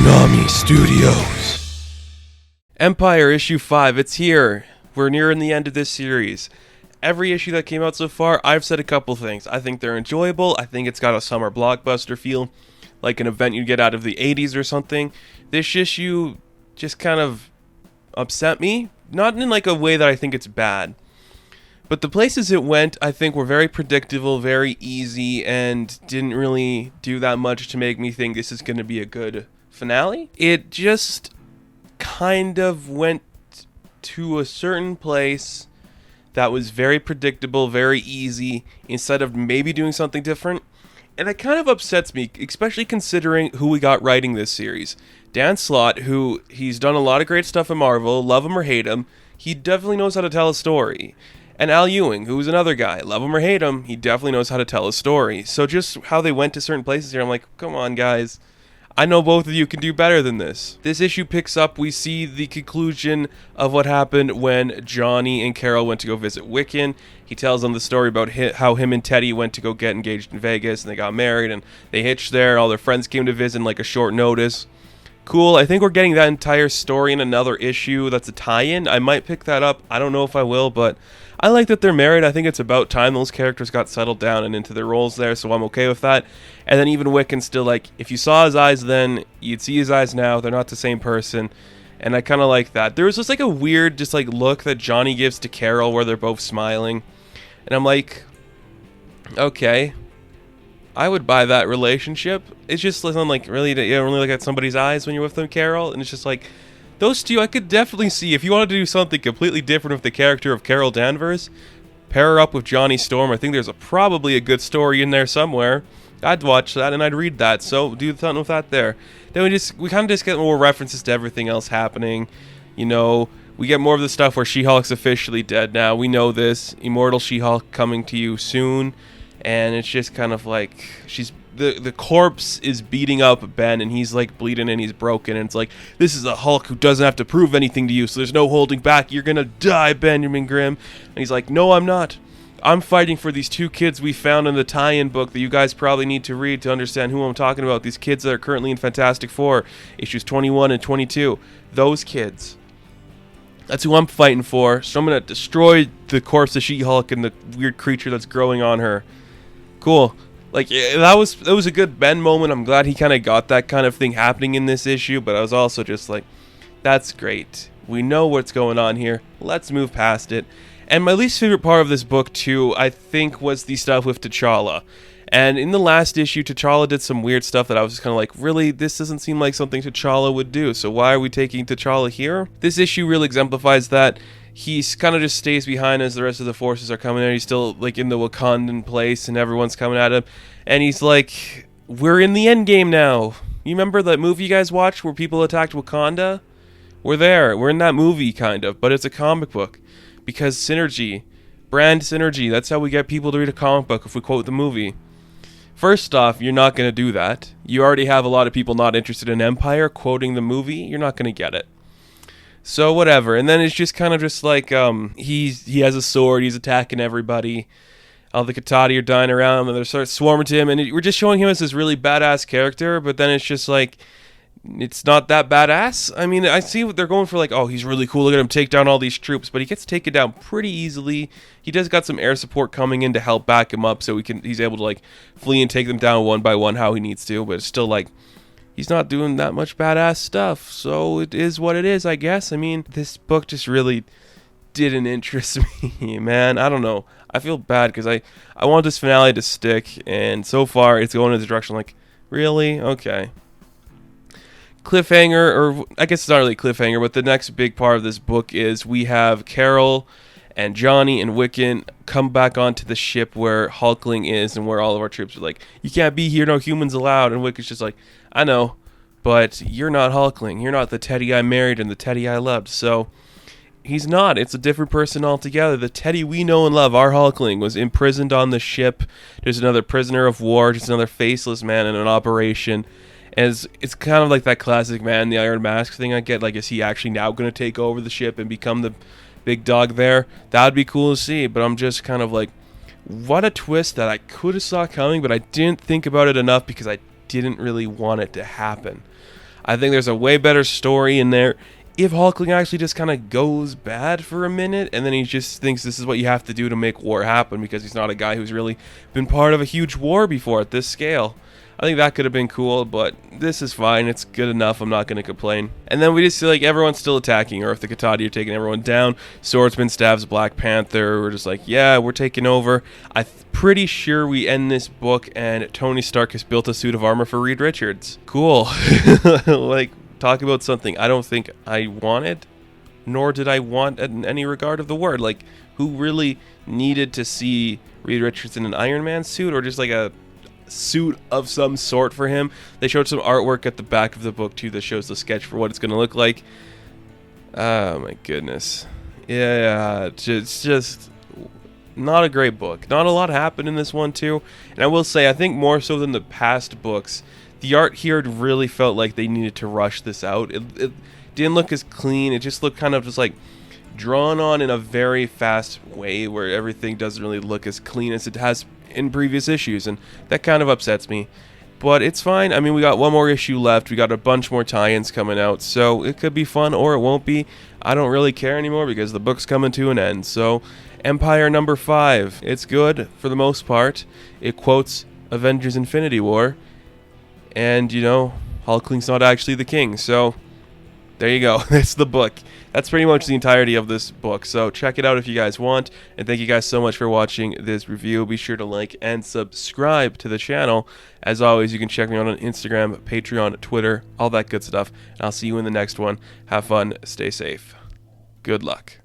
Konami Studios. Empyre issue 5, it's here. We're nearing the end of this series. Every issue that came out so far, I've said a couple things. I think they're enjoyable. I think it's got a summer blockbuster feel, like an event you'd get out of the 80s or something. This issue just kind of upset me. Not in like a way that I think it's bad. But the places it went, I think, were very predictable, very easy, and didn't really do that much to make me think this is going to be a good finale. It just kind of went to a certain place that was very predictable, very easy, instead of maybe doing something different. And it kind of upsets me, especially considering who we got writing this series. Dan Slott, who he's done a lot of great stuff in Marvel, love him or hate him, he definitely knows how to tell a story. And Al Ewing, who's another guy, love him or hate him, he definitely knows how to tell a story. So just how they went to certain places here, I'm like, come on guys, I know both of you can do better than this. This issue picks up, we see the conclusion of what happened when Johnny and Carol went to go visit Wiccan. He tells them the story about how him and Teddy went to go get engaged in Vegas, and they got married, and they hitched there, all their friends came to visit in like a short notice. Cool, I think we're getting that entire story in another issue that's a tie-in. I might pick that up, I don't know if I will, but I like that they're married. I think it's about time those characters got settled down and into their roles there, so I'm okay with that. And then even Wiccan's still like, if you saw his eyes then, you'd see his eyes now. They're not the same person. And I kind of like that. There was just like a weird just like look that Johnny gives to Carol where they're both smiling. And I'm like, okay, I would buy that relationship. It's just like really, you don't really look at somebody's eyes when you're with them, Carol. And it's just like, those two I could definitely see. If you wanted to do something completely different with the character of Carol Danvers, pair her up with Johnny Storm. I think there's probably a good story in there somewhere. I'd watch that and I'd read that. So do something with that there. Then we kind of just get more references to everything else happening. You know, we get more of the stuff where She-Hulk's officially dead now. We know this. Immortal She-Hulk coming to you soon. And it's just kind of like the corpse is beating up Ben, and he's like bleeding and he's broken, and it's like, this is a Hulk who doesn't have to prove anything to you, so there's no holding back. You're gonna die, Benjamin Grimm. And he's like, no, I'm not. I'm fighting for these two kids we found in the tie-in book that you guys probably need to read to understand who I'm talking about. These kids that are currently in Fantastic Four, issues 21 and 22. Those kids. That's who I'm fighting for. So I'm gonna destroy the corpse of She-Hulk and the weird creature that's growing on her. Cool. Like, that was a good Ben moment. I'm glad he kind of got that kind of thing happening in this issue, but I was also just like, that's great. We know what's going on here. Let's move past it. And my least favorite part of this book, too, I think, was the stuff with T'Challa. And in the last issue, T'Challa did some weird stuff that I was just kind of like, really? This doesn't seem like something T'Challa would do, so why are we taking T'Challa here? This issue really exemplifies that. He kind of just stays behind as the rest of the forces are coming in. He's still like in the Wakandan place and everyone's coming at him. And he's like, we're in the ENDGAME now. You remember that movie you guys watched where people attacked Wakanda? We're there. We're in that movie kind of, but it's a comic book. Because synergy. Brand synergy. That's how we get people to read a comic book if we quote the movie. First off, you're not going to do that. You already have a lot of people not interested in Empyre quoting the movie. You're not going to get it. So whatever, and then it's just kind of just like he has a sword, he's attacking everybody. All the Katati are dying around, and they start swarming to him, and we're just showing him as this really badass character. But then it's just like, it's not that badass. I mean, I see what they're going for, like, oh, he's really cool. Look at him take down all these troops, but he gets taken down pretty easily. He does got some air support coming in to help back him up, so he's able to like flee and take them down one by one how he needs to. But it's still like, he's not doing that much badass stuff, so it is what it is, I guess. I mean, this book just really didn't interest me, man. I don't know. I feel bad because I want this finale to stick, and so far it's going in the direction like, really? Okay. Cliffhanger, or I guess it's not really a cliffhanger, but the next big part of this book is we have Carol and Johnny and Wiccan come back onto the ship where Hulkling is and where all of our troops are like, you can't be here, no humans allowed. And Wiccan's just like, I know, but you're not Hulkling. You're not the Teddy I married and the Teddy I loved. So he's not. It's a different person altogether. The Teddy we know and love, our Hulkling, was imprisoned on the ship. There's another prisoner of war, just another faceless man in an operation. And it's kind of like that classic Man in the Iron Mask thing I get. Like, is he actually now going to take over the ship and become the big dog there? That would be cool to see, but I'm just kind of like, what a twist that I could have saw coming, but I didn't think about it enough because I didn't really want it to happen. I think there's a way better story in there if Hulkling actually just kind of goes bad for a minute, and then he just thinks this is what you have to do to make war happen, because he's not a guy who's really been part of a huge war before at this scale. I think that could have been cool, but this is fine. It's good enough. I'm not going to complain. And then we just see like everyone's still attacking Earth. The Katati are taking everyone down. Swordsman stabs Black Panther. We're just like, yeah, we're taking over. I'm pretty sure we end this book and Tony Stark has built a suit of armor for Reed Richards. Cool. Like, talk about something I don't think I wanted, nor did I want in any regard of the word. Like, who really needed to see Reed Richards in an Iron Man suit, or just like a suit of some sort for him? They showed some artwork at the back of the book too that shows the sketch for what it's going to look like. Oh my goodness. Yeah, it's just not a great book. Not a lot happened in this one too. And I will say, I think more so than the past books, the art here really felt like they needed to rush this out. It didn't look as clean. It just looked kind of just like drawn on in a very fast way, where everything doesn't really look as clean as it has in previous issues, and that kind of upsets me. But it's fine. I mean, we got one more issue left. We got a bunch more tie-ins coming out, so it could be fun or it won't be. I don't really care anymore because the book's coming to an end. So, Empyre number 5. It's good for the most part. It quotes Avengers Infinity War. And, you know, Hulkling's not actually the king, so there you go. That's the book. That's pretty much the entirety of this book, so check it out if you guys want, and thank you guys so much for watching this review. Be sure to like and subscribe to the channel. As always, you can check me out on Instagram, Patreon, Twitter, all that good stuff, and I'll see you in the next one. Have fun, stay safe. Good luck.